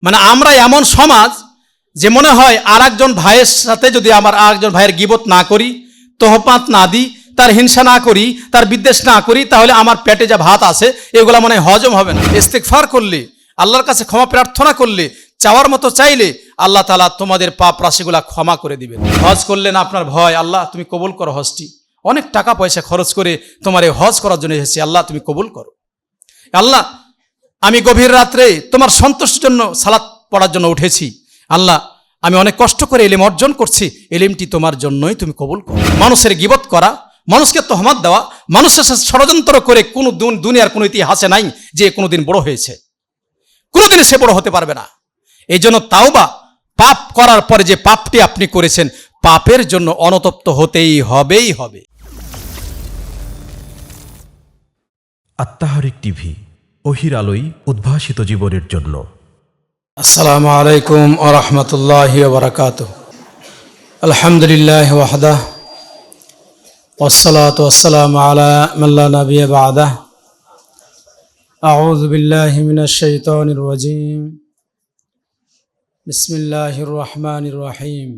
মানে আমরা এমন সমাজ যে মনে হয় আর একজন ভাইয়ের সাথে যদি আমার আর একজন ভাইয়ের গীবত না করি, তোহপাত না দিই, তার হিংসা না করি, তার বিদ্বেষ না করি, তাহলে আমার পেটে যা ভাত আছে এগুলা মনে হয় হজম হবে না। ইস্তিগফার করলে, আল্লাহর কাছে ক্ষমা প্রার্থনা করলে, চাওয়ার মতো চাইলে আল্লাহ তাআলা তোমাদের পাপ রাশিগুলা ক্ষমা করে দিবেন। হজ করলেন আপনার ভয়, আল্লাহ তুমি কবুল করো হজটি। অনেক টাকা পয়সা খরচ করে তোমার এই হজ করার জন্য এসেছি, আল্লাহ তুমি কবুল করো। আল্লাহ আমি গভীর রাত্রে তোমার সন্তুষ্টির জন্য সালাত পড়ার জন্য উঠেছি, আল্লাহ আমি অনেক কষ্ট করে এলিম অর্জন করছি, এলিমটি তোমার জন্যই তুমি কবুল করো। মানুষের গীবত করা, মানুষকে তহমত দেওয়া, মানুষের সাথে ষড়যন্ত্র করে কোনো দুনিয়ার কোনো ইতিহাসে নাই যে কোনোদিন বড় হয়েছে, কোনোদিন সে বড় হতে পারবে না। এই জন্য তাওবা, পাপ করার পরে যে পাপটি আপনি করেছেন, পাপের জন্য অনুতপ্ত হতেই হবে। আত্মাহারিক টিভি, ওহির আলোয় উদ্ভাসিত জীবনের জন্য। আসসালামু আলাইকুম ওয়া রাহমাতুল্লাহি ওয়া বারাকাতুহু। আলহামদুলিল্লাহ ওয়াহদাহ ওয়াসসালাতু ওয়াসসালামু আলা মান লা নাবিয়্যা বা'দাহ। আউযু বিল্লাহি মিনাশ শাইতানির রাজীম। বিসমিল্লাহির রহমানির রহিম।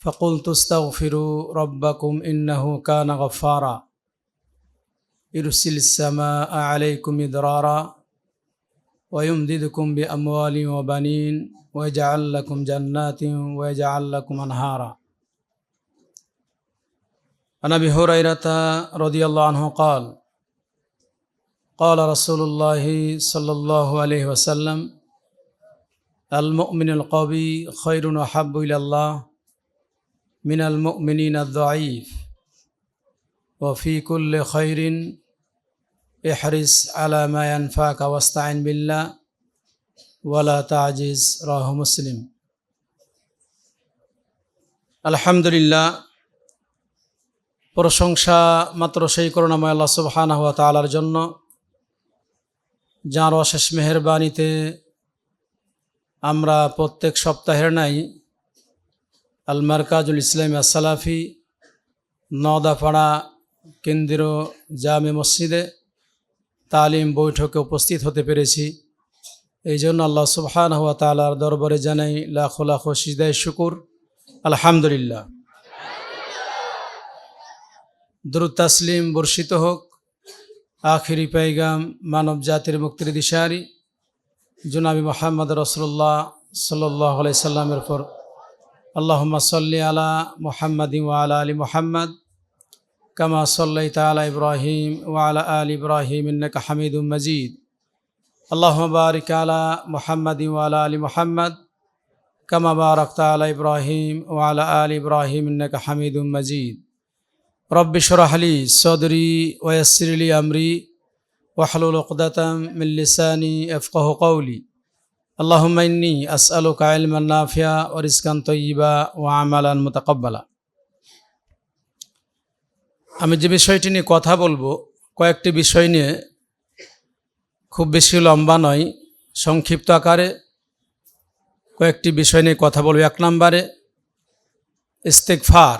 ফাকুলতু আস্তাগফিরু রাব্বাকুম ইন্নাহু কানা গাফফারা ইরসিলিস সামাআ আলাইকুম মিদরারা ويمددكم بأموال وبنين ويجعل لكم جنات ويجعل لكم أنهارا. عن أبي هريرة رضي الله عنه قال قال رسول الله صلى الله عليه وسلم المؤمن القوي خير وأحب إلى الله من المؤمنين الضعيف وفي كل خير احرص على ما ينفعك واستعن بالله ولا تعجز. رواه مسلم. আলহামদুলিল্লাহ, প্রশংসা মাত্র সেই করুণাময় আল্লাহ সুবহানাহু ওয়া তাআলার জন্য, যাঁর অশেষ মেহেরবানিতে আমরা প্রত্যেক সপ্তাহের নাই আল মারকাজুল ইসলামী আসসালাফি নওদাপাড়া কেন্দ্রীয় জামে মসজিদে তালিম বৈঠকে উপস্থিত হতে পেরেছি। এই জন্য আল্লাহ সুবহানাহু ওয়া তাআলার দরবারে জানাই লাখো লাখো সিজদায়ে শুকুর, আলহামদুলিল্লাহ। দুরূদ তাসলিম বর্ষিত হোক আখিরি পেগাম মানব জাতির মুক্তির দিশারি জনাবি মুহাম্মদ রাসূলুল্লাহ সাল্লাল্লাহু আলাইহি সাল্লামের উপর। আল্লাহুম্মা সাল্লি আলা মুহাম্মাদিন ওয়া আলা আলি মুহাম্মাদ কামা সাল্লাইতা আলা ইব্রাহিম ওয়া আলা আলি ইব্রাহিম ইন্নাকা হামিদুম মাজিদ। আল্লাহুম্মা বারিক আলা মুহাম্মাদিন ওয়া আলা আলি মুহাম্মাদ কামা বারাকতা আলা ইব্রাহিম ওয়া আলা আলি ইব্রাহিম ইন্নাকা হামিদুম মাজিদ। রব্বি শরহ লি সদরি ওয়া ইয়াসসির লি আমরি ওয়াহলুল উকদাতাম মিন লিসানি ইয়াফকাহু কওলি। আল্লাহুম্মা ইন্নী আসআলুকা ইলমান নাফিআ ওয়া রিজকান তাইয়্যিবা ওয়া আমালান মুতাকাব্বালা। আমি যে বিষয়টি নিয়ে কথা বলবো, কয়েকটি বিষয় নিয়ে, খুব বেশি লম্বা নয়, সংক্ষিপ্ত আকারে কয়েকটি বিষয় নিয়ে কথা বলবো। এক নম্বরে ইস্তেগফার।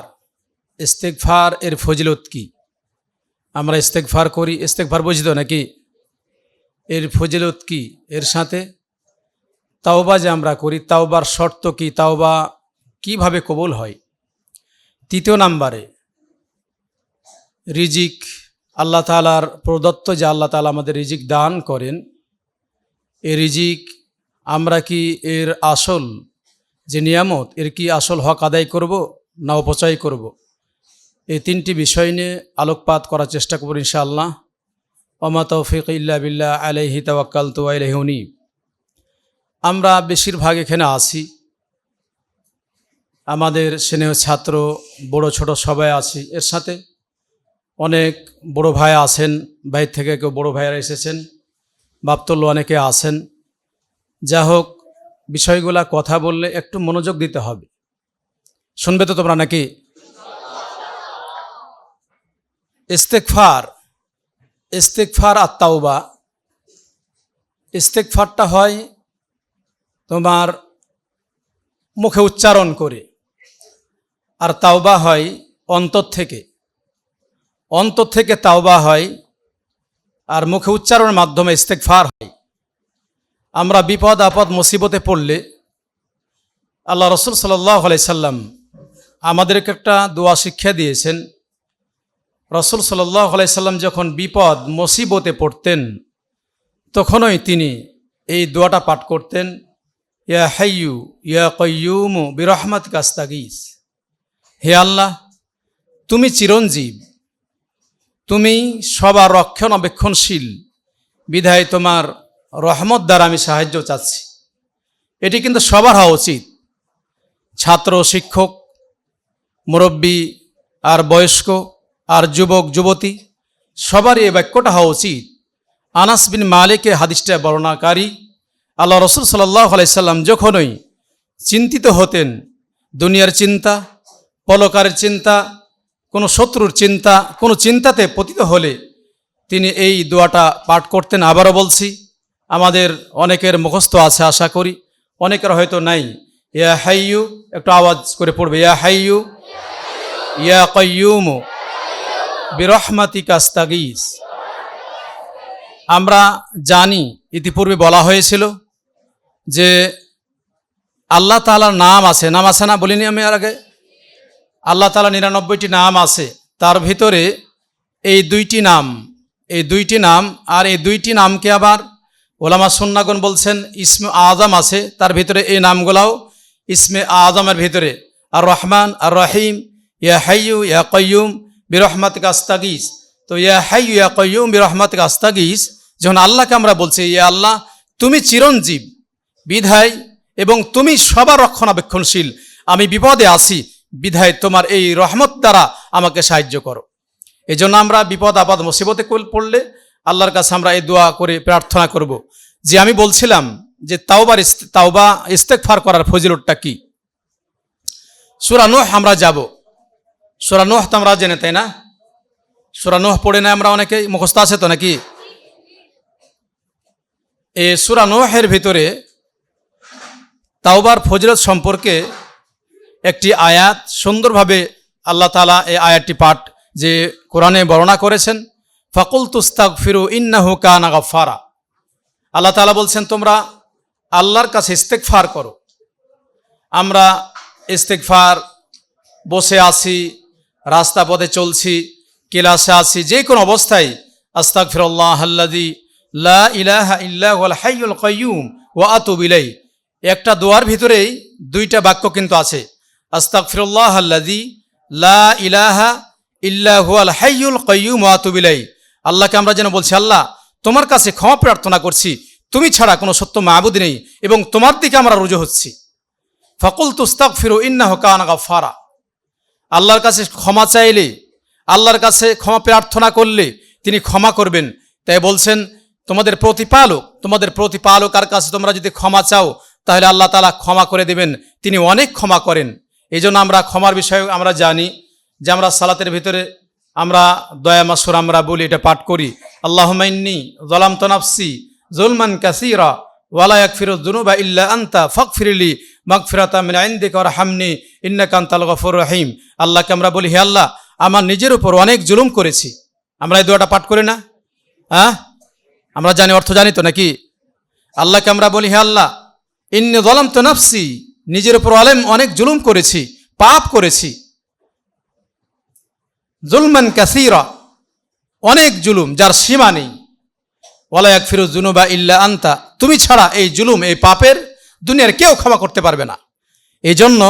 ইস্তেগফার এর ফজিলত কি? আমরা ইস্তেগফার করি, ইস্তেগফার বুঝি তো নাকি? এর ফজিলত কি? এর সাথে তাওবা যে আমরা করি, তাওবার শর্ত কি? তাওবা কিভাবে কবুল হয়? তৃতীয় নম্বরে রিজিক, আল্লাহ তাআলার প্রদত্ত যে আল্লাহ তাআলা আমাদের রিজিক দান করেন, এই রিজিক আমরা কি এর আসল যে নিয়ামত, এর কি আসল হক আদায় করব না অপচয় করব? এই তিনটি বিষয় নিয়ে আলোকপাত করার চেষ্টা করব ইনশাআল্লাহ। ওমা তৌফিক ইল্লা বিল্লাহ আলাইহি তাওয়াক্কালতু ওয়া ইলাইহি উনীব। আমরা বেশিরভাগ এখানে আছি, আমাদের স্নেহ ছাত্র বড় ছোট সবাই আছি, এর সাথে অনেক বড় ভাই আছেন, বাইরে থেকে কেউ বড় ভাইয়েরা এসেছেন, বাপতুল্য অনেকে আছেন। যা হোক, বিষয়গুলা কথা বললে একটু মনোযোগ দিতে হবে। শুনবে তো তোমরা নাকি? ইস্তেগফার, ইস্তেগফার আর তাওবা। ইস্তেগফারটা হয় তোমার মুখে উচ্চারণ করে, আর তাওবা হয় অন্তর থেকে। অন্তর থেকে তাওবা হয় আর মুখে উচ্চারণের মাধ্যমে ইস্তেগফার হয়। আমরা বিপদ আপদ মুসিবতে পড়লে আল্লাহ রসুল সাল্লাল্লাহু আলাইহি সাল্লাম আমাদেরকে একটা দোয়া শিক্ষা দিয়েছেন। রসুল সাল্লাল্লাহু আলাইহি সাল্লাম যখন বিপদ মুসিবতে পড়তেন তখনই তিনি এই দোয়াটা পাঠ করতেন, ইয়া হাইয়ু ইয়া কাইয়ুম বিরহমাতিকা আস্তাগীস। হে আল্লাহ, তুমি চিরঞ্জীব, তুমি সবার রক্ষণাবেক্ষণশীল, বিধায় তোমার রহমত দ্বারা আমি সাহায্য চাচ্ছি। এটি কিন্তু সবার হওয়া উচিত, ছাত্র, শিক্ষক, মুরব্বী আর বয়স্ক আর যুবক যুবতী সবারই এই বাক্যটা হওয়া উচিত। আনাস বিন মালিকের হাদিসটা বর্ণনাকারী, আল্লাহ রসুল সাল্লাল্লাহু আলাইহি সাল্লাম যখনই চিন্তিত হতেন, দুনিয়ার চিন্তা, পরকালের চিন্তা, কোনো শত্রুর চিন্তা, কোনো চিন্তাতে পতিত হলে তিনি এই দোয়াটা পাঠ করতেন। আবারও বলছি, আমাদের অনেকের মুখস্থ আছে আশা করি, অনেকের হয়তো নাই। ইয়া হাইয়ু, একটু আওয়াজ করে পড়বে, ইয়া হাইয়ু ইয়া কাইয়ুম বিরহমাতিকা আস্তাগীস। আমরা জানি ইতিপূর্বে বলা হয়েছিল যে আল্লাহ তাআলার নাম আছে না, বলিনি আমি আর আগে? আল্লাহ তাআলা 99টি নাম আছে, তার ভিতরে এই দুইটি নাম আর এই দুইটি নামকে আবার ওলামা সুন্নাগণ বলছেন ইসমে আজম আছে, তার ভিতরে এই নামগুলাও ইসমে আজমের ভিতরে, আর রহমান আর রহিম, ইয়া হাইয়ু ইয়া কাইয়ুম বিরহমাতিকা আস্তাগীস। তো ইয়া হাইয়ু ইয়া কাইয়ুম বিরহমাতিকা আস্তাগীস যখন আল্লাহকে আমরা বলছি, ইয়া আল্লাহ তুমি চিরঞ্জীব, বিধায় এবং তুমি সবার রক্ষণাবেক্ষণশীল, আমি বিপদে আছি, বিধায় তোমার এই রহমত দ্বারা আমাকে সাহায্য করো। এই জন্য আমরা বিপদ আপদ মুসিবতে পড়লে আল্লাহর কাছে আমরা এই দোয়া করে প্রার্থনা করব। যে আমি বলছিলাম যে তাওবা ইস্তেগফার করার ফজিলতটা কি। সূরা নূহ আমরা যাব, সূরা নূহ তো আমরা জেনে, তাই না? সূরা নূহ পড়ে না আমরা অনেকেই, মুখস্থ আছে তো নাকি? এই সূরা নূহের ভিতরে তাওবার ফজিলত সম্পর্কে একটি আয়াত সুন্দরভাবে আল্লাহ তাআলা এই আয়াতটি পাঠ যে কোরআনে বর্ণনা করেছেন, ফাকুলতু আস্তাগফিরু ইন্নাহু কানা গাফফারা। আল্লাহ তাআলা বলছেন তোমরা আল্লাহর কাছে ইস্তেগফার করো। আমরা ইস্তেগফার বসে আছি, রাস্তা পথে চলছি, ক্লাসে আছি, যে কোনো অবস্থায় আস্তাগফিরুল্লাহ আল্লাযী লা ইলাহা ইল্লা হুয়াল হাইয়ুল কাইয়্যুম ওয়া আতুবু ইলাইহি। একটা দোয়ার ভিতরেই দুইটা বাক্য কিন্তু আছে, আস্তাগফিরুল্লাহ আল্লাযী লা ইলাহা ইল্লা হুয়াল হাইয়ুল কাইয়্যুম ওয়া আতুবু ইলাইহি। আল্লাহকে আমরা যেন বলছি, আল্লাহ তোমার কাছে ক্ষমা প্রার্থনা করছি, তুমি ছাড়া কোনো সত্য মাবুদ নেই এবং তোমার দিকে আমরা রুজু হচ্ছি। ফাকুলতু আস্তাগফিরু ইন্নাহু কানা গাফফারা। আল্লাহর কাছে ক্ষমা চাইলে, আল্লাহর কাছে ক্ষমা প্রার্থনা করলে তিনি ক্ষমা করবেন। তাই বলছেন তোমাদের প্রতিপালকের কাছে তোমরা যদি ক্ষমা চাও তাহলে আল্লাহ তাআলা ক্ষমা করে দেবেন, তিনি অনেক ক্ষমা করেন। এই জন্য আমরা ক্ষমার বিষয়ে আমরা জানি যে আমরা সালাতের ভিতরে আমরা দয়া মাসুর আমরা বলি, এটা পাঠ করি, আল্লাহুম্মা ইন্নী যালামতু নাফসি যুলমান কাসীরা ওয়া লা ইয়াগফিরুয যুনুবা ইল্লা আনতা ফাগফিরলি মাগফিরাতাম মিন ইনদিকা ওয়ারহামনি ইন্নাকা আনতাল গফুরুর রহিম। আল্লাহকে আমরা বলি, হে আল্লাহ আমার নিজের উপর অনেক জুলুম করেছি। আমরা এই দোয়াটা পাঠ করি না? হ্যাঁ, আমরা জানি, অর্থ জানি তো নাকি? আল্লাহকে আমরা বলি, হে আল্লাহ ইন্নী যালামতু নাফসি, নিজের উপর অনেক জুলুম করেছি, পাপ করেছি। যুলমান কাসীরা, অনেক জুলুম যার সীমা নেই। ওয়া লা ইয়াগফিরুয যুনুবা ইল্লা আনতা, তুমি ছাড়া এই জুলুম, এই পাপের দুনিয়ার কেউ ক্ষমা করতে পারবে না। এই জন্য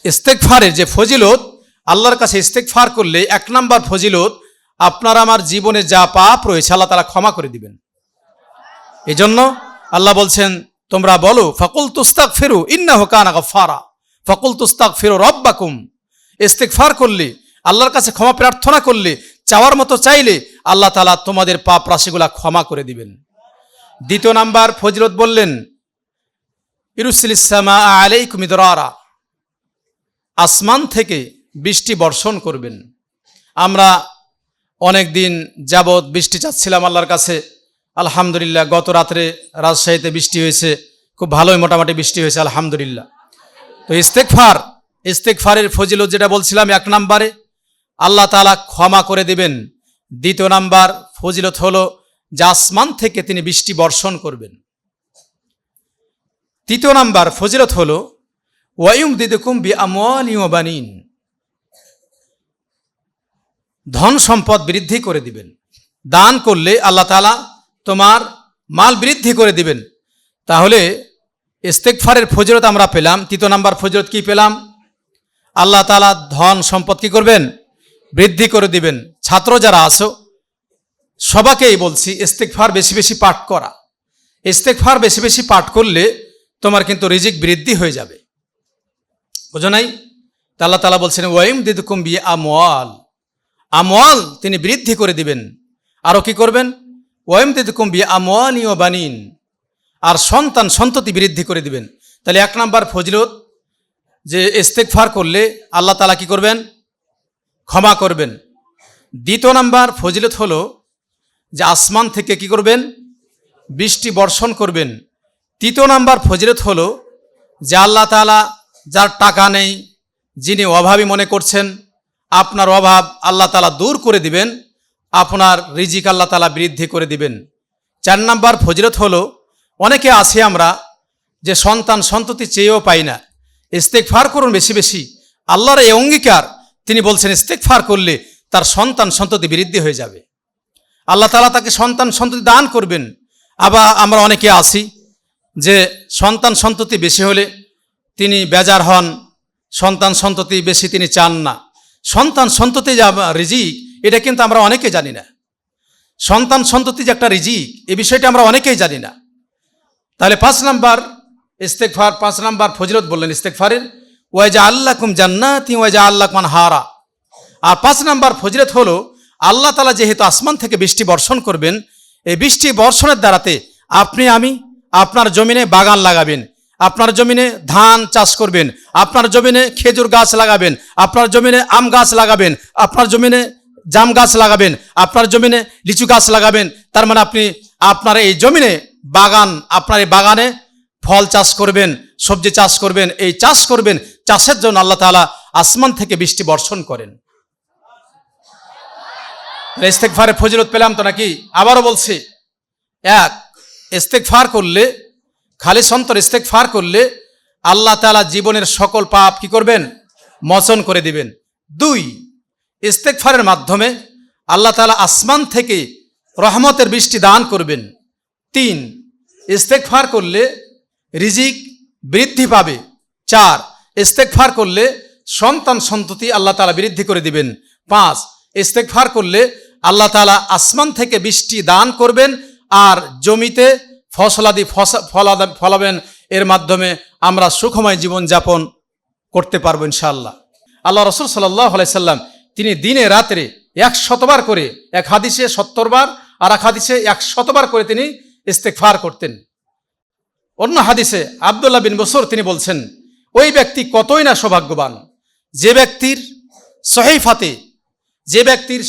ইস্তেগফারের যে ফজিলত, আল্লাহর কাছে ইস্তেগফার করলে 1 নাম্বার ফজিলত, আপনার আমার জীবনে যা পাপ রয়েছে আল্লাহ তাআলা ক্ষমা করে দিবেন। এই জন্য আল্লাহ বলছেন তোমরা বলো, ফাকুলতু আস্তাগফিরু ইন্নাহু কানা গাফফারা, ফাকুলতু আস্তাগফিরু রাব্বাকুম। ইস্তেগফার করলে, আল্লাহর কাছে ক্ষমা প্রার্থনা করলে, চাওয়ার মতো চাইলে আল্লাহ তাআলা তোমাদের পাপ রাশিগুলা ক্ষমা করে দিবেন। 2 নাম্বার ফজিলত বললেন, ইরসিলিস সামা আলাইকুম মিদরারা, আসমান থেকে বৃষ্টি বর্ষণ করবেন। আমরা অনেক দিন যাবৎ বৃষ্টি চাচ্ছিলাম আল্লাহর কাছে, আলহামদুলিল্লাহ গত রাত্রে রাজশাহীতে বৃষ্টি হয়েছে, খুব ভালোই মোটামুটি বৃষ্টি হয়েছে আলহামদুলিল্লাহ। তো ইস্তেগফারের ফজিলত যেটা বলছিলাম, 1 নম্বরে আল্লাহ তাআলা ক্ষমা করে দিবেন। 2 নাম্বার ফজিলত হলো যে আসমান থেকে তিনি বৃষ্টি বর্ষণ করবেন। তৃতীয় নাম্বার ফজিলত হলো ওয়ায়ুমদিদুকুম বিআমওয়ালিন ওয়া বানিন, ধন সম্পদ বৃদ্ধি করে দিবেন। দান করলে আল্লাহ তাআলা তোমার মাল বৃদ্ধি করে দিবেন। তাহলে ইস্তেগফারের ফজিলত আমরা পেলাম। তৃতীয় নাম্বার ফজিলত কি পেলাম? আল্লাহ তাআলা ধন সম্পদ কি করবেন? বৃদ্ধি করে দিবেন। ছাত্র যারা আছো সবাকেই বলছি ইস্তেগফার বেশি বেশি পাঠ করা। ইস্তেগফার বেশি বেশি পাঠ করলে তোমার কিন্তু রিজিক বৃদ্ধি হয়ে যাবে। বুঝো নাই? তা আল্লাহ তাআলা বলছেন ওয়ায়ুমদিদুকুম বিআমওয়াল, আমওয়াল তিনি বৃদ্ধি করে দিবেন। আরও কি করবেন? ওয়ায়ুমদিদুকুম বিআমওয়ালিন ওয়া বানিন, আর সন্তান সন্ততি বৃদ্ধি করে দিবেন। তাহলে এক নাম্বার ফজিলত যে ইস্তেগফার করলে আল্লাহ তাআলা কি করবেন? ক্ষমা করবেন। দ্বিতীয় নাম্বার ফজিলত হলো যে আসমান থেকে কি করবেন? বৃষ্টি বর্ষণ করবেন। তৃতীয় নাম্বার ফজিলত হলো যে আল্লাহ তাআলা যার টাকা নেই, যিনি অভাবী মনে করছেন, আপনার অভাব আল্লাহ তাআলা দূর করে দিবেন, আপনার রিজিক আল্লাহ তাআলা বৃদ্ধি করে দিবেন। 4 নাম্বার ফজিলত হলো অনেকে আছে আমরা যে সন্তান সন্ততি চেয়েও পাই না। ইস্তেগফার করুন বেশি বেশি। আল্লাহর এই অঙ্গীকার, তিনি বলছেন ইস্তেগফার করলে তার সন্তান সন্ততি বৃদ্ধি হয়ে যাবে, আল্লাহ তাআলা তাকে সন্তান সন্ততি দান করবেন। আবার আমরা অনেকে আছি যে সন্তান সন্ততি বেশি হলে তিনি বেজার হন, সন্তান সন্ততি বেশি তিনি চান না। সন্তান সন্ততি যে রিজিক, এটা কিন্তু আমরা অনেকে জানি না। সন্তান সন্ততি যে একটা রিজিক, এই বিষয়টা আমরা অনেকেই জানি না। তাহলে 5 নাম্বার ইস্তেগফার, 5 নাম্বার ফজিলত বললেন ইস্তেগফারের, ওয়াজআল লাকুম জান্নাতি ওয়াজআল লাকুম আনহারা। আর 5 নাম্বার ফজিলত হলো আল্লাহ তাআলা যেহেতু আসমান থেকে বৃষ্টি বর্ষণ করবেন, এই বৃষ্টি বর্ষণের দ্বারাতে আপনি আমি আপনার জমিনে বাগান লাগাবেন, আপনার জমিনে ধান চাষ করবেন, আপনার জমিনে খেজুর গাছ লাগাবেন, আপনার জমিনে আম গাছ লাগাবেন, আপনার জমিনে জাম গাছ লাগাবেন, আপনার জমিনে লিচু গাছ লাগাবেন। তার মানে আপনি আপনার এই জমিনে বাগান, আপনার এই বাগানে ফল চাষ করবেন, সবজি চাষ করবেন, এই চাষ করবেন। চাষের জন্য আল্লাহ তাআলা আসমান থেকে বৃষ্টি বর্ষণ করেন। ইস্তেগফারের ফজিলত পেলাম তো নাকি? আবারও বলছি, 1 ইস্তেগফার করলে, খালিস অন্তর ইস্তেগফার করলে আল্লাহ তাআলা জীবনের সকল পাপ কি করবেন? মোচন করে দিবেন। 2 ইস্তেগফারের মাধ্যমে আল্লাহ তাআলা আসমান থেকে রহমতের বৃষ্টি দান করবেন। 3 ইস্তেগফার করলে রিজিক বৃদ্ধি পাবে। 4 ইস্তেগফার করলে সন্তান সন্ততি আল্লাহ তাআলা বৃদ্ধি করে দিবেন। 5 ইস্তেগফার করলে আল্লাহ তাআলা আসমান থেকে বৃষ্টি দান করবেন আর জমিতে ফসলাদি ফলাবেন। এর মাধ্যমে আমরা সুখময় জীবনযাপন করতে পারবো ইনশাআল্লাহ। আল্লাহ রাসূল সাল্লাল্লাহু আলাইহি সাল্লাম তিনি দিনে রাত্রে 100 বার করে, এক হাদিসে 70 বার আর এক হাদিসে 100 বার করে তিনি ইস্তেগফার করতেন। অন্য হাদিসে আব্দুল্লাহ বিন বসর তিনি বলছেন, ওই ব্যক্তি কতই না সৌভাগ্যবান যে ব্যক্তির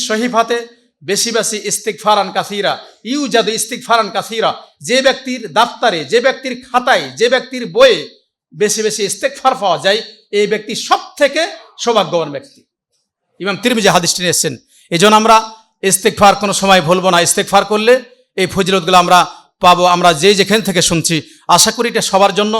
সহিফাতে বেশি বেশি ইস্তিগফারান কাসীরা ইউজাদু ইস্তিগফারান কাসীরা, যে ব্যক্তির দাফতারে, যে ব্যক্তির খাতায়, যে ব্যক্তির বইয়ে বেশি বেশি ইস্তিগফার পাওয়া যায়, এই ব্যক্তি সব থেকে সৌভাগ্যবান ব্যক্তি। ইমাম তিরমিজি হাদিসটি নিয়ে এসেছেন। এই জন্য আমরা ইস্তিগফার কোনো সময় ভুলবো না। ইস্তিগফার করলে এই ফজিলতগুলো আমরা পাবো। আমরা যেখান থেকে শুনছি, আশা করি এটা সবার জন্য,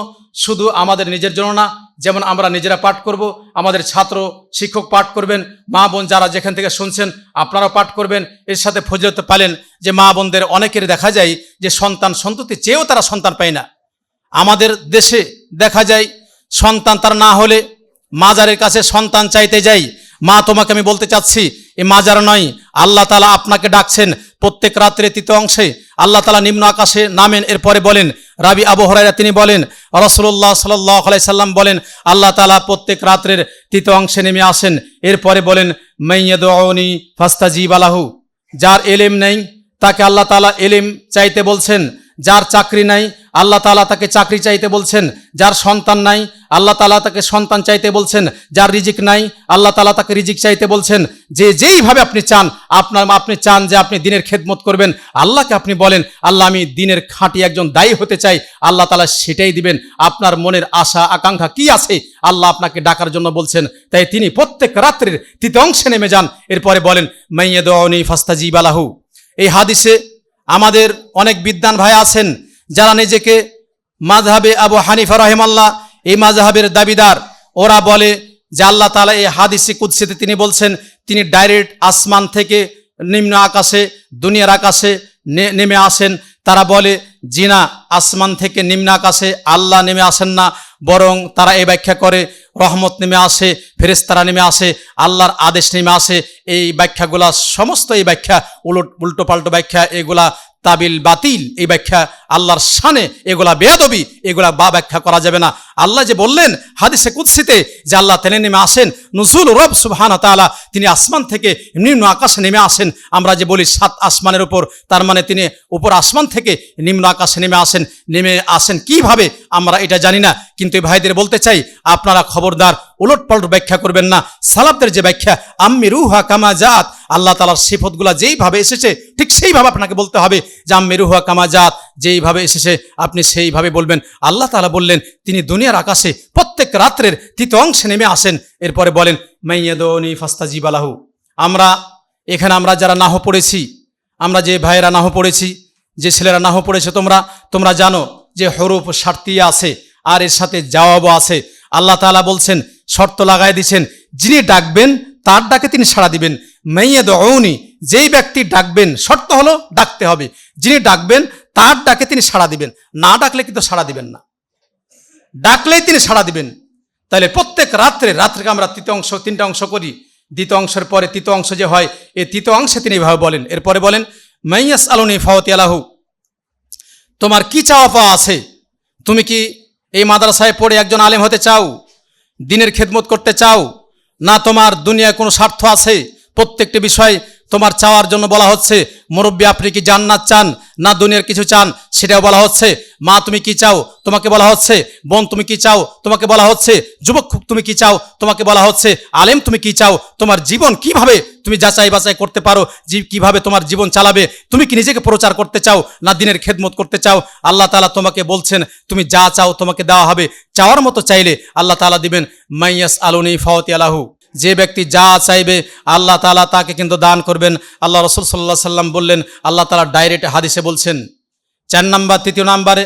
শুধু আমাদের নিজের জন্য না। যেমন আমরা নিজেরা পাঠ করব, আমাদের ছাত্র শিক্ষক পাঠ করবেন, মা বোন যারা যেখান থেকে শুনছেন আপনারাও পাঠ করবেন। এর সাথে ফজিলত পালেন যে মা বোনদের অনেকের দেখা যায় যে সন্তান সন্ততি চেয়েও তারা সন্তান পায় না। আমাদের দেশে দেখা যায় সন্তান তার না হলে মাজারের কাছে সন্তান চাইতে যাই। মা, তোমাকে আমি বলতে চাচ্ছি, এ মাজার নয়, আল্লাহ তাআলা আপনাকে ডাকছেন। প্রত্যেক রাত্রে 3 অংশে আল্লাহ তাআলা নিম্ন আকাশে নামেন। এরপরে বলেন, রাবি আবু হুরায়রা তিনি বলেন, রাসূলুল্লাহ সাল্লাল্লাহু আলাইহি সাল্লাম বলেন, আল্লাহ তাআলা প্রত্যেক রাত্রের 3 অংশে নেমে আসেন। এরপরে বলেন, মাইয়াদউনি ফাস্তাজিব লাহু, যার এলেম নেই তাকে আল্লাহ তাআলা এলেম চাইতে বলছেন, যার চাকরি নাই আল্লাহ তাআলা তাকে চাকরি চাইতে বলছেন, যার সন্তান নাই আল্লাহ তাআলা তাকে সন্তান চাইতে বলছেন, যার রিজিক নাই আল্লাহ তাআলা তাকে রিজিক চাইতে বলছেন। যেইভাবে আপনি চান, আপনি চান যে আপনি দিনের খেদমত করবেন, আল্লাহকে আপনি বলেন, আল্লাহ আমি দিনের খাঁটি একজন দায়ী হতে চাই, আল্লাহ তাআলা সেটাই দিবেন। আপনার মনের আশা আকাঙ্ক্ষা কি আছে আল্লাহ আপনাকে ডাকার জন্য বলছেন। তাই তিনি প্রত্যেক রাত্রির 3 অংশে নেমে যান। এরপরে বলেন, মাইয়াদউনি ফাস্তাজিব লাহু। এই হাদিসে আমাদের অনেক বিদ্বান ভাই আছেন যারা নিজেকে মাযহাবে আবু হানিফা রাহিমাহুল্লাহ, এই মাযহাবের দাবিদার, ওরা বলে যে আল্লাহ তাআলা এই হাদিসে কুদসিতে তিনি বলছেন তিনি ডাইরেক্ট আসমান থেকে নিম্ন আকাশে দুনিয়ার আকাশে নেমে আসেন। তারা বলে জিনা আসমান থেকে নিম্ন আকাশে আল্লাহ নেমে আসেন না, বরং তারা এই ব্যাখ্যা করে রহমত নেমে আসে, ফেরেশতারা নেমে আসে, আল্লাহর আদেশ নেমে আসে। এই ব্যাখ্যাগুলা সমস্ত এই ব্যাখ্যা উল্টো পাল্টো ব্যাখ্যা, এগুলা তাবিল বাতিল, এই ব্যাখ্যা আল্লাহর শানে, এগুলা বেয়াদবি, এগুলা ব্যাখ্যা করা যাবে না। আল্লাহ যে বললেন হাদিসে কুদসিতে যে আল্লাহ তেনে নেমে আসেন, নুজুল রব সুবহানাহু ওয়া তাআলা, তিনি আসমান থেকে নিম্ন আকাশে নেমে আসেন। আমরা যে বলি 7 আসমানের উপর, তার মানে তিনি উপর আসমান থেকে নিম্ন আকাশে নেমে আসেন কিভাবে আমরা এটা জানি না। কিন্তু এই ভাইদের বলতে চাই, আপনারা খবরদার উলটপালট ব্যাখ্যা করবেন না। সালাফদের যে ব্যাখ্যা আম্মিরুহা কামা জাত, আল্লাহ তাআলার সিফতগুলা যেইভাবে এসেছে ঠিক সেইভাবে আপনাকে বলতে হবে যে আম্মিরুহা কামা জাত, যেইভাবে এসেছে আপনি সেইভাবে বলবেন। আল্লাহ তাআলা বললেন তিনি দুনিয়ার আকাশে প্রত্যেক রাত্রের তৃতীয় অংশে নেমে আসেন। এরপরে বলেন মাইয়াদুনি ফাস্তাজিবা লাহু। আমরা যারা নাহ পড়েছি, আমরা যে ভাইয়েরা নাহ পড়েছি, যে ছেলেরা নাহ পড়েছে, তোমরা জানো যে হরুফ শার্তিয়া আছে আর এর সাথে জবাবও আছে। আল্লাহ তাআলা বলছেন, শর্ত লাগায় দিয়েছেন, যিনি ডাকবেন তার ডাকে তিনি সাড়া দিবেন। মাইয়াদউনি, যেই ব্যক্তি ডাকবেন, শর্ত হলো ডাকতে হবে, যিনি ডাকবেন তার ডাকে তিনি সাড়া দিবেন, না ডাকলে কিন্তু সাড়া দিবেন না, ডাকলেই তিনি সাড়া দিবেন। তাহলে প্রত্যেক রাত্রে আমরা তিনটা অংশ করি, দ্বিতীয় অংশের পরে তৃতীয় অংশ যে হয়, এই তৃতীয় অংশে তিনি এভাবে বলেন। এরপরে বলেন মাইয়াস আলুনি ফাওয়াতি আলাহু, তোমার কি চাওয়া পাওয়া আছে? তুমি কি এই মাদ্রাসায় পড়ে একজন আলেম হতে চাও, দ্বীনের খেদমত করতে চাও, না তোমার দুনিয়ায় কোনো স্বার্থ আছে? প্রত্যেকটি বিষয় তোমার চাওয়ার জন্য বলা হচ্ছে। মুরব্বী, আপনি কি জান্নাত চান না দুনিয়ার কিছু চান, সেটাও বলা হচ্ছে। মা, তুমি কি চাও, তোমাকে বলা হচ্ছে। বোন, তুমি কি চাও, তোমাকে বলা হচ্ছে। যুবক, তুমি কি চাও, তোমাকে বলা হচ্ছে। আলেম, তুমি কি চাও, তোমার জীবন কিভাবে তুমি যাচাই বাছাই করতে পারো, কিভাবে তোমার জীবন চালাবে, তুমি কি নিজেকে প্রচার করতে চাও না দ্বীনের খেদমত করতে চাও? আল্লাহ তাআলা তোমাকে বলছেন তুমি যা চাও তোমাকে দেওয়া হবে। চাওয়ার মতো চাইলে আল্লাহ তাআলা দিবেন। মাইয়াস আলুনি ফাওয়াতি আলাহু, যে ব্যক্তি যা চাইবে আল্লাহ তাআলা তাকে কিন্তু দান করবেন। আল্লাহ রাসূল সাল্লাল্লাহু আলাইহি সাল্লাম বললেন, আল্লাহ তাআলা ডাইরেক্ট হাদিসে বলছেন। 4 নাম্বার, তৃতীয় নাম্বারে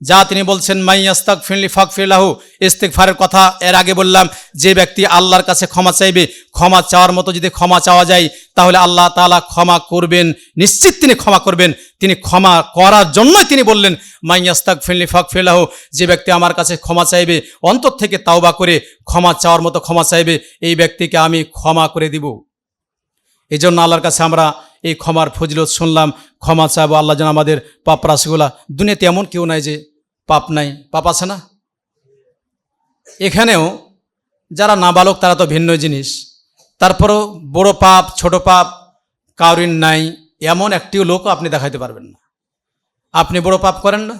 যা তিনি বলছেন মাইয়াস্তাগফিরলি ফাগফির লাহু, ইস্তিগফারের কথা এর আগে বললাম। যে ব্যক্তি আল্লাহর কাছে ক্ষমা চাইবে, ক্ষমা চাওয়ার মতো যদি ক্ষমা চাওয়া যায়, তাহলে আল্লাহ তাআলা ক্ষমা করবেন, নিশ্চিত তিনি ক্ষমা করবেন। তিনি ক্ষমা করার জন্যই তিনি বললেন মাইয়াস্তাগফিরলি ফাগফির লাহু, যে ব্যক্তি আমার কাছে ক্ষমা চাইবে, অন্তর থেকে তাওবা করে ক্ষমা চাওয়ার মতো ক্ষমা চাইবে, এই ব্যক্তিকে আমি ক্ষমা করে দিব। এই জন্য আল্লাহর কাছে আমরা এই ক্ষমার ফজিলত শুনলাম, ক্ষমা চাইবো। আল্লাহ যেন আমাদের পাপ রাশিগুলা, দুনিয়াতে এমন কেউ নাই যে পাপ নাই, পাপ আছে না? এখানেও যারা নাবালক তারা তো ভিন্ন জিনিস, তারপরও বড় পাপ ছোট পাপ কাউরিন নাই, এমন একটিও লোকও আপনি দেখাইতে পারবেন না। আপনি বড় পাপ করেন না?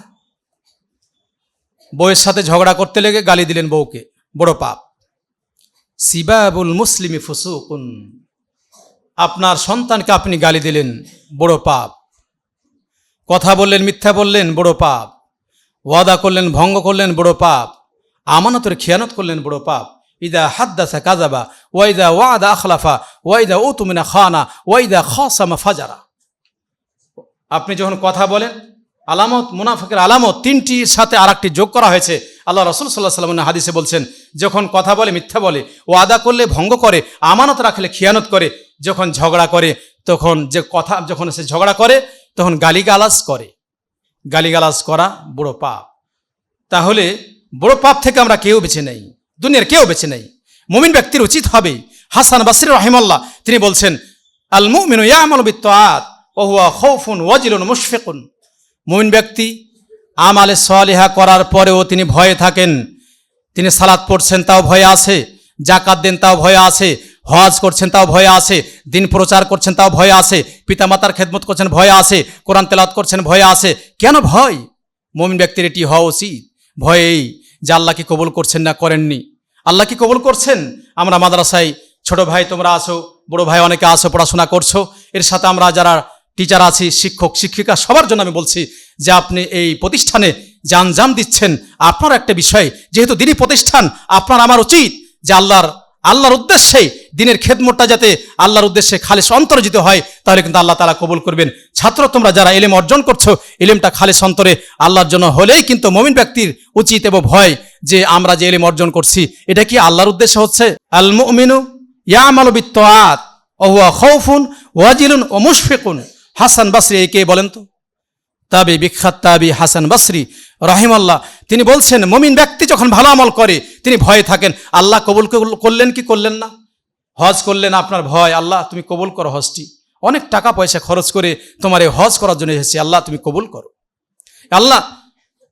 বউয়ের সাথে ঝগড়া করতে লেগে গালি দিলেন বউকে, বড় পাপ। সিবাবুল মুসলিমি ফুসুকুন, আপনার সন্তানকে আপনি গালি দিলেন, বড় পাপ। কথা বললেন, মিথ্যা বললেন, বড় পাপ। ওয়াদা করলেন, ভঙ্গ করলেন, বড় পাপ। আমানতের খিয়ানত করলেন, বড় পাপ। ইদা হাদ্দাসা কাযাবা ওয়াইদা ওয়াদা আখলাফা ওয়াইদা উতুমিনা খানা ওয়াইদা খাসামা ফাজারা। আপনি যখন কথা বলেন, আলামত, মুনাফিকের আলামত 3টির সাথে আরেকটি যোগ করা হয়েছে। আল্লাহ রাসূল সাল্লাল্লাহু আলাইহি ওয়াসাল্লাম হাদিসে বলছেন, যখন কথা বলে মিথ্যা বলে, ওয়াদা করলে ভঙ্গ করে, আমানত রাখলে খিয়ানত করে, যখন ঝগড়া করে যখন সে ঝগড়া করে তখন গালিগালাজ করে। গালিগালাজ করা বড় পাপ। তাহলে বড় পাপ থেকে আমরা কেউ বেঁচে নেই, দুনিয়ার কেউ বেঁচে নেই। মুমিন ব্যক্তির উচিত হবে, হাসান বাসরি রাহিমাহুল্লাহ তিনি বলছেন, আল মুমিনু ইয়ামালু বিত্তাআত ওয়া হুয়া খাউফুন ওয়াজিলুন মুশফিকুন। মুমিন ব্যক্তি আমালে সালিহা করার পরেও তিনি ভয়ে থাকেন। তিনি সালাত পড়ছেন তাও ভয়ে আছে, যাকাত দেন তাও ভয়ে আছে, হজ করছেন তাও ভয়ে আছে, দিন প্রচার করছেন তাও ভয়ে আছে, পিতামাতার খেদমত করছেন ভয়ে আছে, কোরআন তেলাওয়াত করছেন ভয়ে আছে। কেন ভয়? মুমিন ব্যক্তির এটি হওয়া উচিত। ভয়েই যে আল্লাহ কি কবুল করছেন না করেননি। আল্লাহ কি কবুল করছেন? আমরা মাদ্রাসায় ছোট ভাই তোমরা আছো, বড় ভাই অনেকে আছো, পড়াশোনা করছো। এর সাথে আমরা যারা টিচার আছি, শিক্ষক শিক্ষিকা, সবার জন্য আমি বলছি যে আপনি এই প্রতিষ্ঠানে যে আঞ্জাম দিচ্ছেন, আপনার একটা বিষয়, যেহেতু দিনী প্রতিষ্ঠান, আপনার আমার উচিত যে আল্লাহর আল্লাহর উদ্দেশ্যেই দিনের খেদমতটা যাতে আল্লাহর উদ্দেশ্যে খালিস অন্তর্জিত হয়, তাহলে কিন্তু আল্লাহ তাআলা কবুল করবেন। ছাত্র তোমরা যারা ইলম অর্জন করছো, ইলমটা খালিস অন্তরে আল্লাহর জন্য হলেই কিন্তু মুমিন ব্যক্তির উচিত এবং ভয় যে আমরা যে ইলম অর্জন করছি এটা কি আল্লাহর উদ্দেশ্যে হচ্ছে। আল মুমিনু ইয়ামালু বিত্তাআত ওয়া হুয়া খাউফুন ওয়াজিলুন ওয়া মুশফিকুন। হাসান বসরি কে বলেন তো? বিখ্যাত তাবি হাসান বসরি রাহিমাল্লাহ, তিনি বলছেন মুমিন ব্যক্তি যখন ভালো আমল করে তিনি ভয়ে থাকেন। আল্লাহ কবুল করলেন কি করলেন না? হজ করলেন, আপনার ভয়, আল্লাহ তুমি কবুল করো হজটি, অনেক টাকা পয়সা খরচ করে তোমার এই হজ করার জন্য এসেছি, আল্লাহ তুমি কবুল করো। আল্লাহ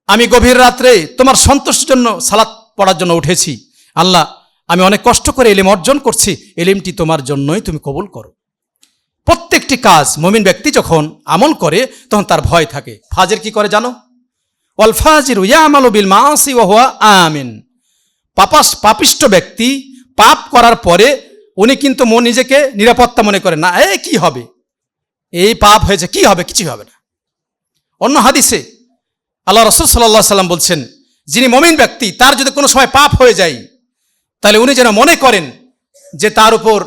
আমি গভীর রাত্রে তোমার সন্তুষ্টির জন্য সালাত পড়ার জন্য উঠেছি, আল্লাহ আমি অনেক কষ্ট করে ইলম অর্জন করছি, ইলমটি তোমার জন্যই তুমি কবুল করো। প্রত্যেকটি কাজ মুমিন ব্যক্তি যখন আমল করে তখন তার ভয় থাকে। ফাজির কি করে জানো? ওয়াল ফাজিরু ইয়ামালু বিল মাআসি ওয়া হুয়া আমিন। পাপিষ্ট ব্যক্তি পাপ করার পরে উনি কিন্তু নিজেকে নিরাপত্তা মনে করেন না, কি হবে, এই পাপ হয়েছে, কি হবে, কিছুই হবে না। অন্য হাদিসে আল্লাহ রাসূল সাল্লাল্লাহু আলাইহি সাল্লাম বলছেন, যিনি মুমিন ব্যক্তি তার যদি কোনো সময় পাপ হয়ে যায় তাহলে উনি যেন মনে করেন যে তার উপর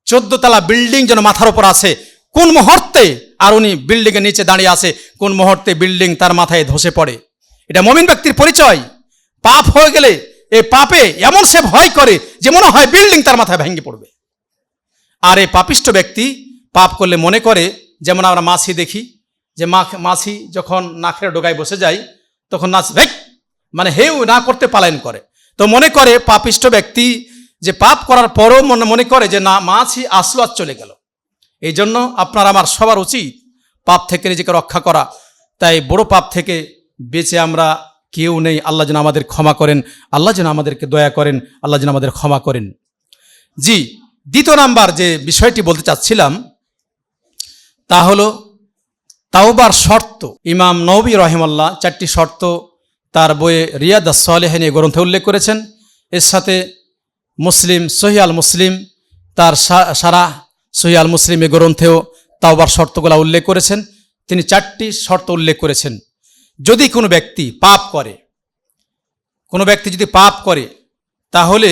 14 তলা বিল্ডিং যেন মাথার উপর আছে, কোন মুহূর্তে, আর উনি বিল্ডিং এর নিচে দাঁড়িয়ে আছে, কোন মুহূর্তে বিল্ডিং তার মাথায় ধসে পড়ে। এটা মুমিন ব্যক্তির পরিচয়। পাপ হয়ে গেলে এই পাপে এমন সে ভয় করে যে মনে হয় বিল্ডিং তার মাথায় ভেঙে পড়বে। আর এই পাপিষ্ট ব্যক্তি পাপ করলে মনে করে, যেমন আমরা মাছি দেখি যে মাছি যখন নাকের ডগায় বসে যায় তখন মানে হেউ না করতে পালায়ন করে, তো মনে করে পাপিষ্ট ব্যক্তি যে পাপ করার পরও মনে করে যে না, মাছি আসলো আর চলে গেল। এই জন্য আপনার আমার সবার উচিত পাপ থেকে নিজেকে রক্ষা করা। তাই বড় পাপ থেকে বেঁচে আমরা কেউ নেই। আল্লাহ যেন আমাদের ক্ষমা করেন, আল্লাহ যেন আমাদেরকে দয়া করেন, আল্লাহ যেন আমাদের ক্ষমা করেন। জি, দ্বিতীয় নাম্বার যে বিষয়টি বলতে চাচ্ছিলাম তা হলো তাওবার শর্ত। ইমাম নবী রাহিমাহুল্লাহ 4টি শর্ত তার বইয়ে রিয়াদাস সালেহিন এই গ্রন্থে উল্লেখ করেছেন। এর সাথে মুসলিম সহিহ আল মুসলিম তার সারা সহিহ আল মুসলিম এই গ্রন্থেও তাওবার শর্তগুলো উল্লেখ করেছেন। তিনি 4টি শর্ত উল্লেখ করেছেন। যদি কোনো ব্যক্তি পাপ করে, কোনো ব্যক্তি যদি পাপ করে তাহলে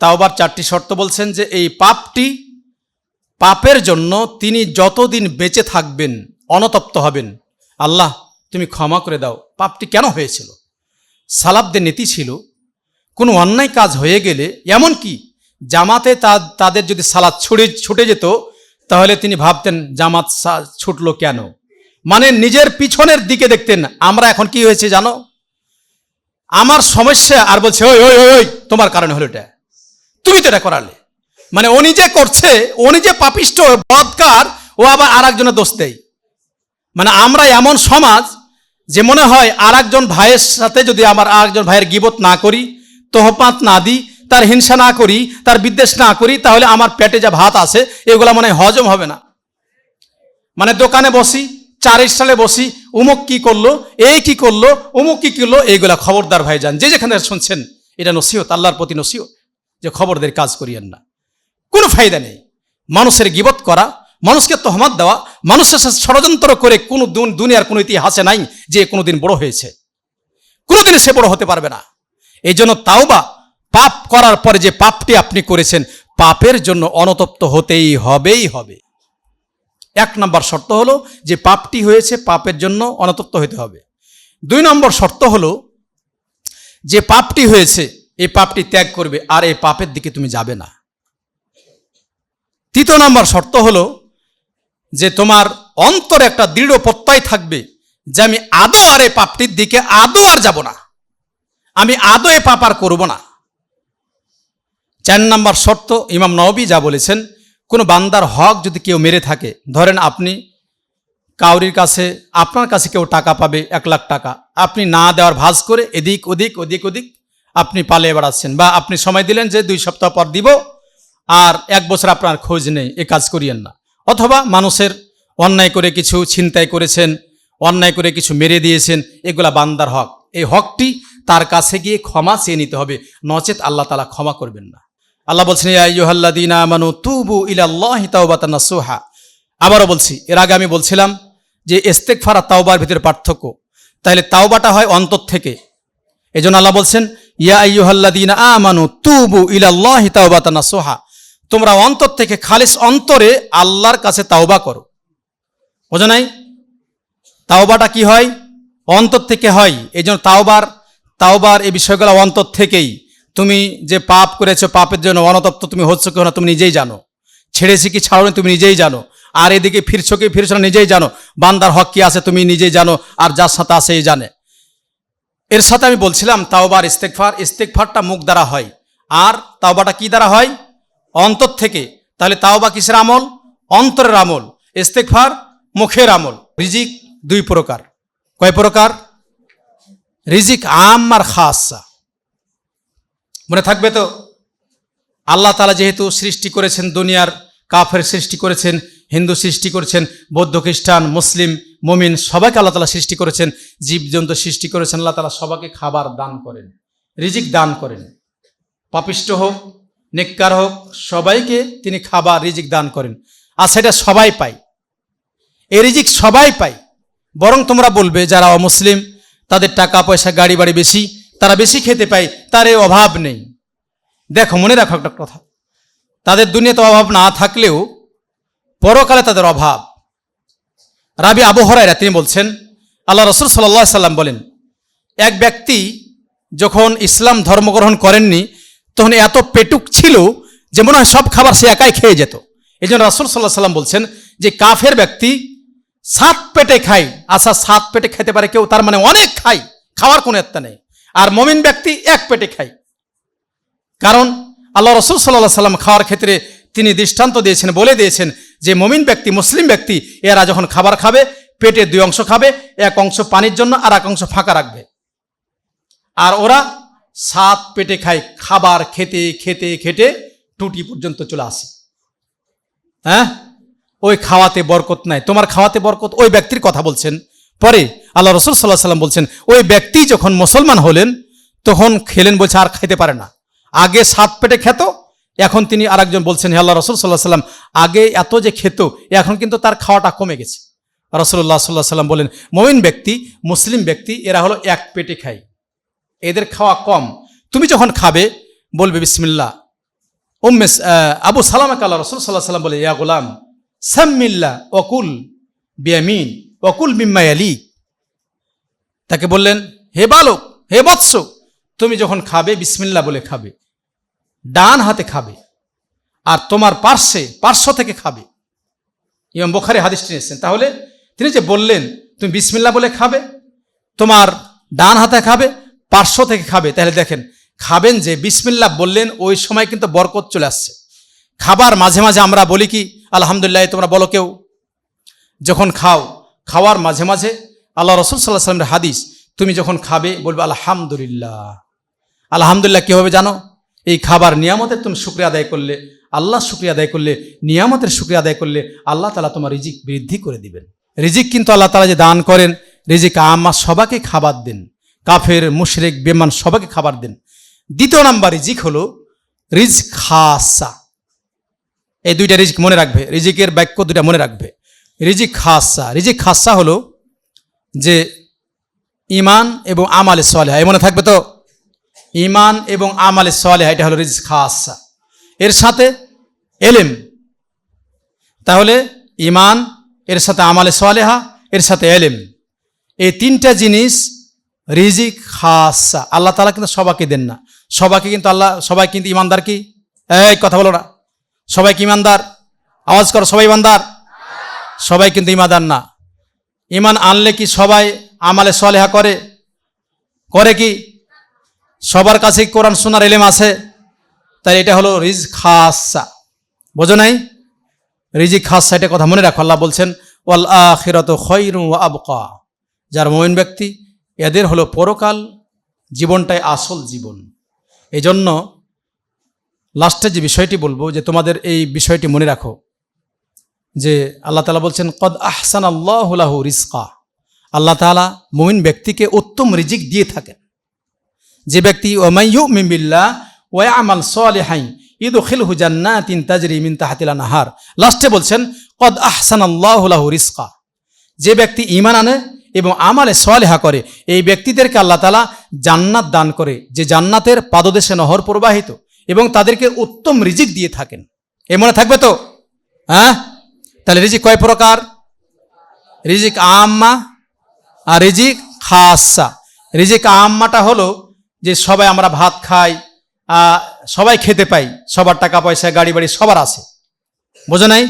তাওবার 4টি শর্ত বলছেন যে এই পাপের জন্য তিনি যতদিন বেঁচে থাকবেন অনতপ্ত হবেন, আল্লাহ তুমি ক্ষমা করে দাও। পাপটি কেন হয়েছিল? সালাফদের নীতি ছিল কোনো অন্যায় কাজ হয়ে গেলে, এমনকি জামাতে তাদের যদি সালাত ছুটে যেত তাহলে তিনি ভাবতেন জামাত ছুটলো কেন, মানে নিজের পিছনের দিকে দেখতেন। আমরা এখন কি হয়েছে জানো, আমার সমস্যা, আর বলছে ওই ওই ওই তোমার কারণে হলো এটা, তুমি তো এটা করালে, মানে ও নিজে করছে, ও নিজে পাপিষ্ট বদকার, ও আবার আর একজনের দোষ দেয়। মানে আমরা এমন সমাজ যে মনে হয় আর একজন ভাইয়ের সাথে যদি আমার আর একজন ভাইয়ের গীবত না করি, তোহপাত না দিই, তার হিংসা না করি, তার বিদ্বেষ না করি, তাহলে আমার পেটে যা ভাত আছে এগুলা মনে হয় হজম হবে না। মানে দোকানে বসি, 4 স্টলে বসি, উমুক কি করলো, এই কি করলো, উমুক কি করলো, এইগুলা খবরদার ভাইজান, যে যেখানে শুনছেন এটা নসিহত, আল্লাহর প্রতি নসিহত, যে খবরদের কাজ করিয়েন না, কোনো ফায়দা নেই। মানুষের গীবত করা, মানুষকে তহমত দেওয়া, মানুষের সাথে ষড়যন্ত্র করে কোনো দুনিয়ার কোনো ইতিহাসে নাই যে কোনোদিন বড় হয়েছে, কোনোদিন সে বড় হতে পারবে না। এই জন্য তাওবা, পাপ করার পরে যে পাপটি আপনি করেছেন, পাপের জন্য অনতপ্ত হতেই হবে। 1 নম্বর শর্ত হলো যে পাপটি হয়েছে, পাপের জন্য অনতপ্ত হতে হবে। 2 নম্বর শর্ত হলো যে পাপটি হয়েছে এই পাপটি ত্যাগ করবে, আর এই পাপের দিকে তুমি যাবে না। 3 নম্বর শর্ত হলো যে তোমার অন্তরে একটা দৃঢ় প্রত্যয় থাকবে যে আমি আদৌ আর এই পাপটির দিকে আদৌ আর যাব না, আমি আদৌ এ পাপ আর করব না। 4 নম্বর শর্ত ইমাম নবী যা বলেছেন, কোনো বান্দার হক যদি কেউ মেরে থাকে, ধরেন আপনি কাউরির কাছে, আপনার কাছে কেউ টাকা পাবে 1 লাখ টাকা, আপনি না দেওয়ার ভাঁজ করে এদিক ওদিক আপনি পালিয়ে বেড়াচ্ছেন, বা আপনি সময় দিলেন যে 2 সপ্তাহ পর দিব, আর 1 বছর আপনার খোঁজ নেই, এ কাজ করিয়েন না। অথবা মানুষের অন্যায় করে কিছু ছিনতাই করেছেন, অন্যায় করে কিছু মেরে দিয়েছেন, এগুলা বান্দার হক। এই হকটি তার কাছে গিয়ে ক্ষমা চেয়ে নিতে হবে, নচেত আল্লাহ তাআলা ক্ষমা করবেন না। আল্লাহ বলছেন ইয়া আইয়ুহাল্লাযীনা আমানু তুবু ইলাল্লাহি তাওবাতান নাসুহা। আবারও বলছি, এর আগে আমি বলছিলাম যে ইস্তেগফার আর তাওবার ভিতরে পার্থক্য। তাহলে তাওবাটা হয় অন্তর থেকে, এজন্য আল্লাহ বলছেন ইয়া আইয়ুহাল্লাযীনা আমানু তুবু ইলাল্লাহি তাওবাতান নাসুহা, তোমরা অন্তর থেকে খালিস অন্তরে আল্লাহর কাছে তাওবা করো। বোঝো নাই? তাওবাটা কি হয়? অন্তর থেকে হয়। এই জন্য তাওবার এই বিষয়গুলো অন্তর থেকেই। তুমি যে পাপ করেছো, পাপের জন্য অনতপ্ত তুমি হচ্ছ কেউ না, তুমি নিজেই জানো। ছেড়েছি কি ছাড়নি তুমি নিজেই জানো। আর এদিকে ফিরছো কি ফিরছো না নিজেই জানো। বান্দার হক কি আছে তুমি নিজেই জানো, আর যার সাথে আছে এই জানে। এর সাথে আমি বলছিলাম তাওবার ইস্তেগফারটা মুখ দ্বারা হয়, আর তাওবাটা কি দ্বারা হয়? অন্তর থেকে। তাহলে তাওবা কিসের আমল? অন্তরের আমল। ইস্তেগফার মুখের আমল। রিজিক দুই প্রকার। কয় প্রকার? রিজিক আম আর খাসা। মনে থাকবে তো? আল্লাহ তাআলা যেহেতু সৃষ্টি করেছেন, দুনিয়ার কাফের সৃষ্টি করেছেন, হিন্দু সৃষ্টি করেছেন, বৌদ্ধ খ্রিস্টান মুসলিম মুমিন সবাইকে আল্লাহ তাআলা সৃষ্টি করেছেন, জীবজন্তু সৃষ্টি করেছেন। আল্লাহ তাআলা সবাইকে খাবার দান করেন, রিজিক দান করেন। পাপিষ্ট হোক নেককার হোক সবাইকে তিনি খাবার রিজিক দান করেন। আর সেটা সবাই পায়, এই রিজিক সবাই পায়। বরং তোমরা বলবে যারা অমুসলিম, তাদের টাকা পয়সা গাড়ি বাড়ি বেশি, তারা বেশি খেতে পায়, তার এই অভাব নেই। দেখো, মনে রাখো একটা কথা, তাদের দুনিয়াতে অভাব না থাকলেও পরকালে তাদের অভাব। রাবি আবু হুরায়রা তিনি বলছেন, আল্লাহ রাসূল সাল্লাল্লাহু আলাইহি সাল্লাম বলেন, এক ব্যক্তি যখন ইসলাম ধর্মগ্রহণ করেননি তখন এত পেটুক ছিল যে মনে হয় সব খাবার সে একাই খেয়ে যেত। এই জন্য রাসূল সাল্লাল্লাহু আলাইহি সাল্লাম বলছেন যে কাফের ব্যক্তি 7 পেটে খায়। আচ্ছা, 7 পেটে খেতে পারে কেউ, তার মানে অনেক খায়, খাওয়ার কোনো এত্তা নেই। আর মুমিন ব্যক্তি 1 পেটে খায়। কারণ আল্লাহ রাসূল সাল্লাল্লাহু আলাইহি সাল্লাম খাওয়ার ক্ষেত্রে তিনি দৃষ্টান্ত দিয়েছেন, বলে দিয়েছেন যে মুমিন ব্যক্তি মুসলিম ব্যক্তি এরা যখন খাবার খাবে পেটে 2 অংশ খাবে, 1 অংশ পানির জন্য আর 1 অংশ ফাঁকা রাখবে। আর ওরা 7 পেটে খায়, খাবার খেতে খেতে খেতে টুটি পর্যন্ত চলে আসে। হ্যাঁ, ওই খাওয়াতে বরকত নাই। তোমার খাওয়াতে বরকত ওই ব্যক্তির কথা বলছেন। পরে আল্লাহ রাসূল সাল্লাল্লাহু আলাইহি সাল্লাম বলছেন ওই ব্যক্তি যখন মুসলমান হলেন তখন খেলেন, বলছে আর খেতে পারে না। আগে 7 পেটে খেত, এখন তিনি আরেকজন বলছেন, হে আল্লাহ রাসূল সাল্লাল্লাহু আলাইহি সাল্লাম, আগে এত যে খেত এখন কিন্তু তার খাওয়াটা কমে গেছে। রাসূলুল্লাহ সাল্লাল্লাহু আলাইহি সাল্লাম বলেন মুমিন ব্যক্তি মুসলিম ব্যক্তি এরা হলো 1 পেটে খায়, এদের খাওয়া কম। তুমি যখন খাবে বলবে বিসমিল্লাহ। আবু সালামাকে আল্লাহ রাসূল সাল্লাল্লাহু আলাইহি সাল্লাম বলে, ইয়া গোলাম সাম্মিল্লাহ ওয়াকুল বিয়ামিন ওয়াকুল মিম্মা ইয়ালি। তাকে বললেন, হে বালক, হে বৎস, তুমি যখন খাবে বিসমিল্লাহ বলে খাবে, ডান হাতে খাবে, আর তোমার পার্শ্ব থেকে খাবে। ইমাম বুখারী হাদিসটি নিয়েছেন। তাহলে তিনি যে বললেন তুমি বিসমিল্লাহ বলে খাবে, তোমার ডান হাতে খাবে, পার্শ্ব থেকে খাবে, তাহলে দেখেন খাবেন যে বিসমিল্লাহ বললেন ওই সময় কিন্তু বরকত চলে আসছে। খাবার মাঝে মাঝে আমরা বলি কি আলহামদুলিল্লাহ, তোমরা বলো কেউ যখন খাওয়ার মাঝে মাঝে আল্লাহ রাসূল সাল্লাল্লাহু আলাইহি ওয়াসাল্লামের হাদিস, তুমি যখন খাবে বলবে আলহামদুলিল্লাহ। আলহামদুলিল্লাহ কি হবে জানো? এই খাবার নিয়ামতের তুমি শুকরিয়া আদায় করলে, আল্লাহ শুকরিয়া আদায় করলে, নিয়ামতের শুকরিয়া আদায় করলে আল্লাহ তাআলা তোমার রিজিক বৃদ্ধি করে দিবেন। রিজিক কিন্তু আল্লাহ তাআলা যে দান করেন, রিজিক আম্মা সবাইকে খাবার দেন, কাফের মুশরিক বেঈমান সবাইকে খাবার দেন। দ্বিতীয় নাম্বার রিজিক হলো রিজক খাসা। এই দুইটা রিজিক মনে রাখবে, রিজিকের বাক্য দুইটা মনে রাখবে। রিজিক খাসা হলো যে ঈমান এবং আমালে সালেহা, এই মনে থাকবে তো? ঈমান এবং আমালে সালেহা, এটা হলো রিজক খাসা। এর সাথে ইলম, তাহলে ঈমান, এর সাথে আমালে সালেহা, এর সাথে ইলম, এই 3টা জিনিস রিজিক খাসা। আল্লাহ তাআলা কিন্তু সবাইকে দেন না। সবাইকে কিন্তু সবাই কিন্তু ইমানদার কি? এই কথা বলো না, সবাই কি ইমানদার? আওয়াজ করো, সবাই ইমানদার? সবাই কিন্তু ইমানদার না। ঈমান আনলে কি সবাই আমালে সালেহা করে কি? সবার কাছে কোরআন শোনার ইলম আছে? তাই এটা হলো রিজক খাসা। বোঝো নাই? রিজিক খাসা, এটা কথা মনে রাখো। আল্লাহ বলছেন ওয়াল আখিরাতু খায়রুন ওয়া আবকা। যারা মুমিন ব্যক্তি এদের হলো পরকাল জীবনটাই আসল জীবন। এই জন্য লাস্টে যে বিষয়টি বলবো, যে তোমাদের এই বিষয়টি মনে রাখো যে আল্লাহ তাআলা বলছেন কদ আহসানাল্লাহু লাহু রিজকা। আল্লাহ তাআলা মুমিন ব্যক্তিকে উত্তম রিজিক দিয়ে থাকেন। যে ব্যক্তি ওয়া মান ইউমিন বিল্লাহ ওয়া ইয়ামাল সালিহান ইদখিলহু জান্নাতিন তাজরি মিন তাহতিল আনহার। লাস্টে বলছেন কদ আহসানাল্লাহু লাহু রিজকা। যে ব্যক্তি ঈমান আনে এবং আমালে সালেহা করে, এই ব্যক্তিদেরকে আল্লাহ তাআলা জান্নাত দান করে, যে জান্নাতের পাদদেশে নহর প্রবাহিত, এবং তাদেরকে উত্তম রিজিক দিয়ে থাকেন। এ মনে থাকবে তো? হ্যাঁ, তাহলে রিজিক কয় প্রকার? রিজিক আম্মা আর রিজিক খাসা। রিজিক আম্মাটা হলো যে সবাই আমরা ভাত খাই, সবাই খেতে পাই, সবার টাকা পয়সা গাড়ি বাড়ি সবার আছে, বোঝো নাই?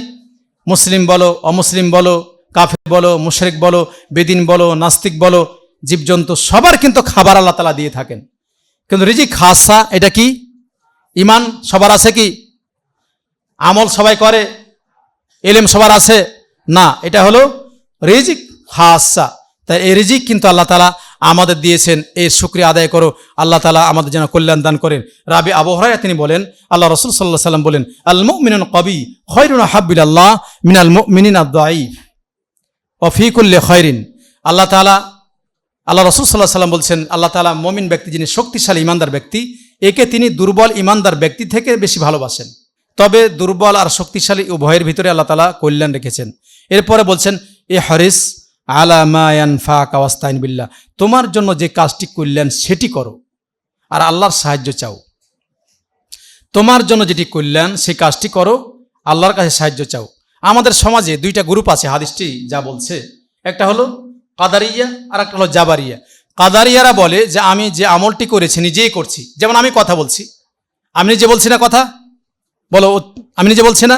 মুসলিম বলো, অমুসলিম বলো, কাফের বলো, মুশরিক বলো, বেদিন বলো, নাস্তিক বলো, জীবজন্তু সবার কিন্তু খাবার আল্লাহ তাআলা দিয়ে থাকেন। কিন্তু রিজিক খাসা এটা কি? ইমান সবার আছে কি? আমল সবাই করে? ইলম সবার আছে না? এটা হলো রিজিক খাসা। তাই এই রিজিক কিন্তু আল্লাহ তাআলা আমাদের দিয়েছেন, এর শুকরিয়া আদায় করো। আল্লাহ তাআলা আমাদের যেন কল্যাণ দান করেন। রাবি আবু হুরায়রা তিনি বলেন, আল্লাহ রাসূল সাল্লাল্লাহু আলাইহি ওয়াসাল্লাম বলেন, আল মুমিনুল কবি খায়রুন হাব্বিলাল্লাহ মিনাল মুমিনিন আদ-দাঈফ ওয়া ফি কুল্লি খায়রিন। আল্লাহ রাসূল সাল্লাল্লাহু আলাইহি ওয়াসাল্লাম বলছেন, আল্লাহ তাআলা মুমিন ব্যক্তি যিনি শক্তিশালী ইমানদার ব্যক্তি, একে তিনি দুর্বল ইমানদার ব্যক্তি থেকে বেশি ভালোবাসেন। তবে দুর্বল আর শক্তিশালী উভয়ের ভিতরে আল্লাহ তাআলা কল্যাণ রেখেছেন। এরপরে বলছেন, এ হারিস আলা মা ইয়ানফাকা ওয়াস্তাইন বিল্লাহ, তোমার জন্য যে কাজটি কল্যাণ সেটি করো আর আল্লাহর সাহায্য চাও। তোমার জন্য যেটি কল্যাণ সেই কাজটি করো, আল্লাহর কাছে সাহায্য চাও। আমাদের সমাজে দুইটা গ্রুপ আছে, হাদিসটি যা বলছে, একটা হলো কাদারিয়া আর একটা হলো জাবারিয়া। কাদারিয়ারা বলে যে আমি যে আমলটি করেছি নিজেই করছি, যেমন আমি কথা বলছি, আমি নিজে বলছি না কথা, বলো আমি নিজে বলছি না,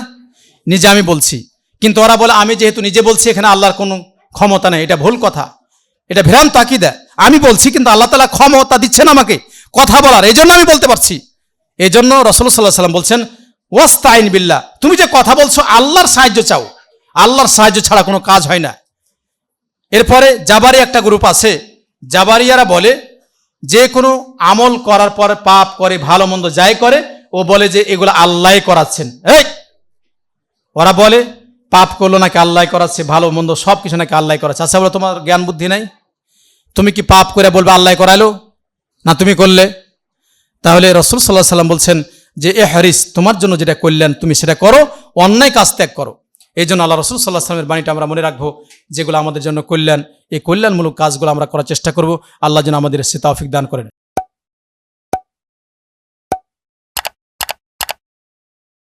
নিজে আমি বলছি, কিন্তু ওরা বলে আমি যেহেতু নিজে বলছি এখানে আল্লাহর কোনো ক্ষমতা নেই। এটা ভুল কথা, এটা ভ্রান্ত আকীদা। আমি বলছি কিন্তু আল্লাহ তাআলা ক্ষমতা দিচ্ছেন আমাকে কথা বলার, এই জন্য আমি বলতে পারছি। এই জন্য রাসূলুল্লাহ সাল্লাল্লাহু আলাইহি ওয়াসাল্লাম বলছেন, ওয়াস্তাইন বিল্লাহ, তুমি যে কথা বলছো আল্লাহর সাহায্য চাও, আল্লাহর সাহায্য ছাড়া কোনো কাজ হয় না। এরপরে জাবারি একটা গ্রুপ আছে, জাবারিয়ারা বলে যে কোনো আমল করার পর পাপ করে ভালো মন্দ যাই করে, ও বলে যে এগুলো আল্লাহই করাচ্ছেন। এই ওরা বলে পাপ করলো নাকি আল্লাহ করাচ্ছে, ভালো মন্দ সব কিছু নাকি আল্লাহ করাচ্ছে। আচ্ছা বলো, তোমার জ্ঞান বুদ্ধি নাই? তুমি কি পাপ করে বলবে আল্লাহ করাইলো না তুমি করলে? তাহলে রাসূল সাল্লাল্লাহু আলাইহি ওয়াসাল্লাম বলছেন যে এ হারিস, তোমার জন্য যেটা কল্যাণ তুমি সেটা করো, অন্যায় কাজ ত্যাগ করো। এই জন্য আল্লাহ রাসূল সাল্লাল্লাহু আলাইহি ওয়াসাল্লামের বাণীটা আমরা মনে রাখবো, যেগুলো আমাদের জন্য কল্যাণ, এই কল্যাণমূলক কাজগুলো আমরা করার চেষ্টা করব। আল্লাহ যেন আমাদের সে তৌফিক দান করেন।